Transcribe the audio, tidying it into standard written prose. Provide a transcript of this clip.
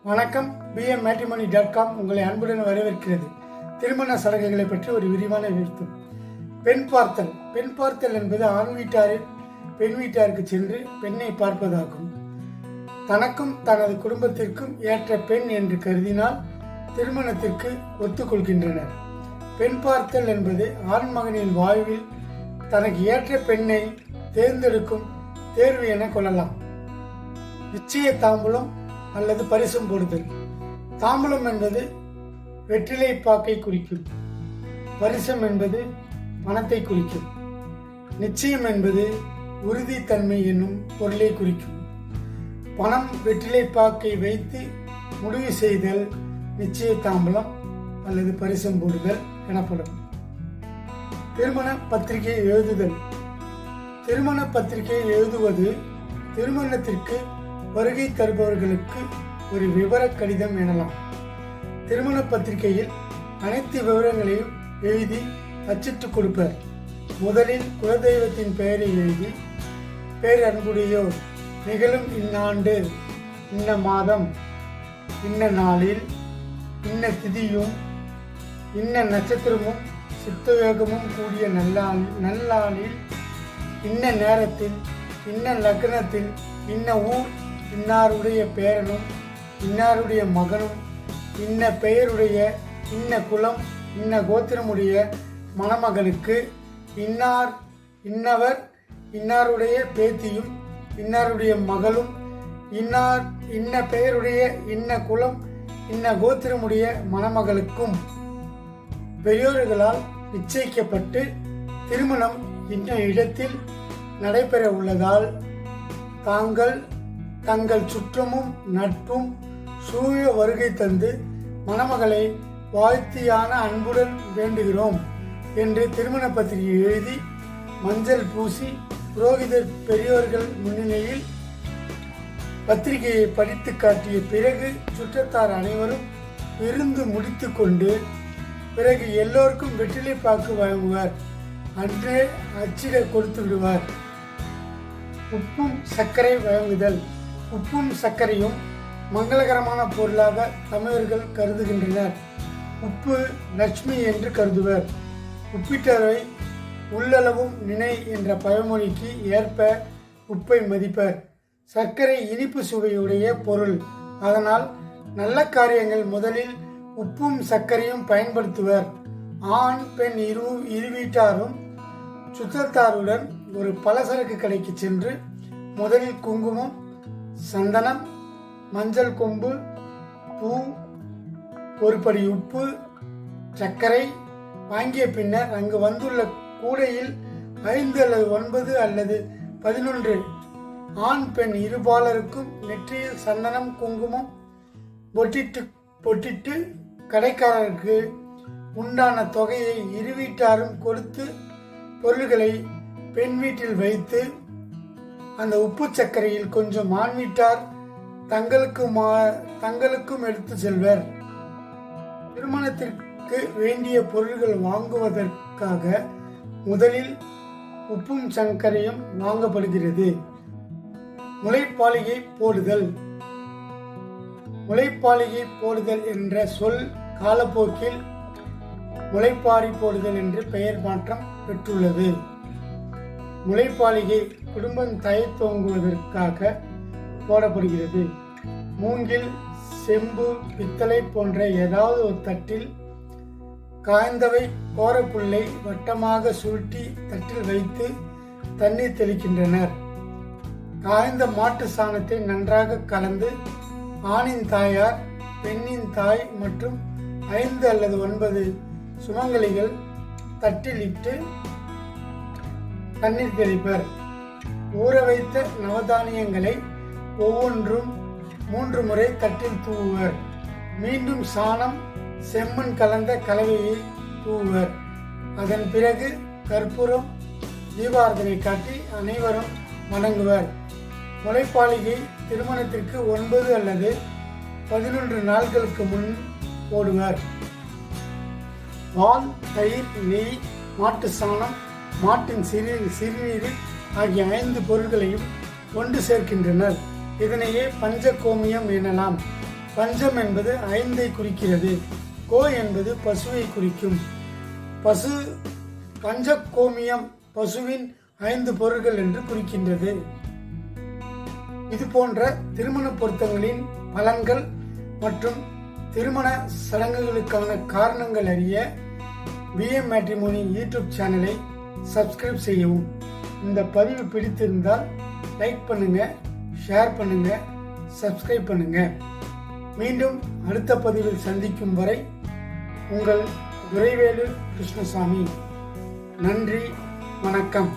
வணக்கம். bmmatrimony.com உங்களை அன்புடன் வரவேற்கிறது. திருமண சடங்குகளை பற்றி ஒரு விரிவான விருத்தம். பெண் பார்த்தல் என்பது ஆண் வீட்டாரில் பெண் வீட்டாருக்கு சென்று பெண்ணை பார்ப்பதாகும். தனக்கும் தனது குடும்பத்திற்கும் ஏற்ற பெண் என்று கருதினால் திருமணத்திற்கு ஒத்துக்கொள்கின்றனர். பெண் பார்த்தல் என்பது ஆண் மகனின் வாழ்வில் தனக்கு ஏற்ற பெண்ணை தேர்ந்தெடுக்கும் தேர்வு என கொள்ளலாம். நிச்சய தாம்பூலம் அல்லது பரிசம் போடுதல். தாம்பூலம் என்பது வெற்றிலை பாக்கை குறிக்கும். பரிசம் என்பது பணத்தை குறிக்கும். நிச்சயம் என்பது உறுதித்தன்மை என்னும் பொருளை குறிக்கும். பணம் வெற்றிலை பாக்கை வைத்து முடிவு செய்தல் நிச்சய தாம்பூலம் அல்லது பரிசம் போடுதல் எனப்படும். திருமண பத்திரிகை எழுதுதல். திருமண பத்திரிகை எழுதுவது திருமணத்திற்கு வருகை தருபவர்களுக்கு ஒரு விவர கடிதம் எனலாம். திருமண பத்திரிகையில் அனைத்து விவரங்களையும் எழுதி அச்சிட்டு கொடுப்பர். முதலில் குலதெய்வத்தின் பெயரை எழுதி, பேரன்புடையோர் நிகழும் இந்நாண்டு இன்ன மாதம் இன்ன நாளில் இன்ன திதியும் இன்ன நட்சத்திரமும் சித்தயோகமும் கூடிய நல்லாளில் இன்ன நேரத்தில் இன்ன லக்னத்தில் இன்ன ஊர் இன்னாருடைய பேரனும் இன்னாருடைய மகனும் இன்ன பெயருடைய இன்ன குலம் இன்ன கோத்திரமுடைய மணமகனுக்கு இன்னவர் இன்னாருடைய பேத்தியும் இன்னாருடைய மகளும் இன்ன பெயருடைய இன்ன குலம் இன்ன கோத்திரமுடைய மணமகளுக்கும் பெரியோர்களால் நிச்சயிக்கப்பட்டு திருமணம் இன்ன இடத்தில் நடைபெற உள்ளதால் தங்கள் சுற்றமும் நட்பும் சூழ வருகை தந்து மணமகளை வாழ்த்தியான அன்புடன் வேண்டுகிறோம் என்று திருமண பத்திரிகை எழுதி மஞ்சள் பூசி புரோகிதர் பெரியோர்கள் முன்னிலையில் பத்திரிகையை படித்து காட்டிய பிறகு சுற்றத்தார் அனைவரும் விருந்து முடித்து கொண்டு பிறகு எல்லோருக்கும் வெற்றிலை பாக்கு வழங்குவார். அன்றே அச்சிட கொடுத்து விடுவார். உப்பும் சர்க்கரை வழங்குதல். உப்பும் சர்க்கரையும் மங்களகரமான பொருளாக தமிழர்கள் கருதுகின்றனர். உப்பு லட்சுமி என்று கருதுவர். உப்பிட்டவை உள்ளளவும் நினை என்ற பழமொழிக்கு ஏற்ப உப்பை மதிப்பர். சர்க்கரை இனிப்பு சுவையுடைய பொருள். அதனால் நல்ல காரியங்கள் முதலில் உப்பும் சர்க்கரையும் பயன்படுத்துவர். ஆண் பெண் இரு வீட்டாரும் சுற்றத்தாருடன் ஒரு பலசரக்கு கடைக்கு சென்று முதலில் குங்குமம், சந்தனம், மஞ்சள் கொம்பு, பூ, ஒரு படி உப்பு, சர்க்கரை வாங்கிய பின்னர் அங்கு வந்துள்ள கூடையில் 5 அல்லது 9 அல்லது 11 ஆண் பெண் இருபாலருக்கும் நெற்றியில் சந்தனம் குங்குமம் பொட்டிட்டு கடைக்காரருக்கு உண்டான தொகையை இரு வீட்டாரும் கொடுத்து பொருள்களை பெண் வீட்டில் வைத்து அந்த உப்பு சர்க்கரையில் கொஞ்சம் ஆண் வீட்டார் தங்களுக்கும் எடுத்து செல்வர். திருமணத்திற்கு வேண்டிய பொருள்கள் வாங்குவதற்காக முதலில் உப்பும் சர்க்கரையும் வாங்கப்படுகிறது. முளைப்பாலிகை போடுதல். முளைப்பாலிகை போடுதல் என்ற சொல் காலப்போக்கில் முளைப்பாரி போடுதல் என்று பெயர் மாற்றம் பெற்றுள்ளது. முளைப்பாலிகை குடும்பம் தோங்குவதற்காக போடப்படுகிறது. மூங்கில், செம்பு, பித்தளை போன்ற ஏதாவது ஒரு தட்டில் காய்ந்தவை கோரப்புல்லை வட்டமாக சுருட்டி தட்டில் வைத்து தண்ணீர் தெளிக்கின்றனர். காய்ந்த மாட்டு சாணத்தை நன்றாக கலந்து ஆணின் தாயார், பெண்ணின் தாய் மற்றும் 5 அல்லது 9 சுமங்கலிகள் தட்டில் இட்டு தண்ணீர் தெளிப்பர். ஊற வைத்த நவதானியங்களை ஒவ்வொன்றும் 3 முறை தட்டில் தூவுவர். மீண்டும் சாணம், செம்மண் கலந்த கலவையை தூவுவர். அதன் பிறகு கற்பூரம் தீபாரதனை காட்டி அனைவரும் வணங்குவர். முளைப்பாலிகை திருமணத்திற்கு 9 அல்லது 11 நாட்களுக்கு முன் போடுவர். பால், தயிர், நெய், மாட்டு சாணம், மாட்டின் சிறுநீர் ஆகிய 5 பொருட்களையும் கொண்டு சேர்க்கின்றனர். இதனையே பஞ்சகோமியம் எனலாம். பஞ்சம் என்பது 5ஐ குறிக்கிறது. கோ என்பது பசுவை குறிக்கும். பசு பஞ்சகோமியம் பசுவின் 5 பொருட்கள் என்று குறிக்கின்றது. இது போன்ற திருமண பொருத்தங்களின் பலன்கள் மற்றும் திருமண சடங்குகளுக்கான காரணங்கள் அறிய BM Matrimony யூடியூப் சேனலை சப்ஸ்கிரைப் செய்யவும். இந்த பதிவு பிடித்திருந்தால் லைக் பண்ணுங்க, ஷேர் பண்ணுங்க, சப்ஸ்கிரைப் பண்ணுங்க. மீண்டும் அடுத்த பதிவில் சந்திக்கும் வரை உங்கள் துரைவேலு கிருஷ்ணசாமி. நன்றி, வணக்கம்.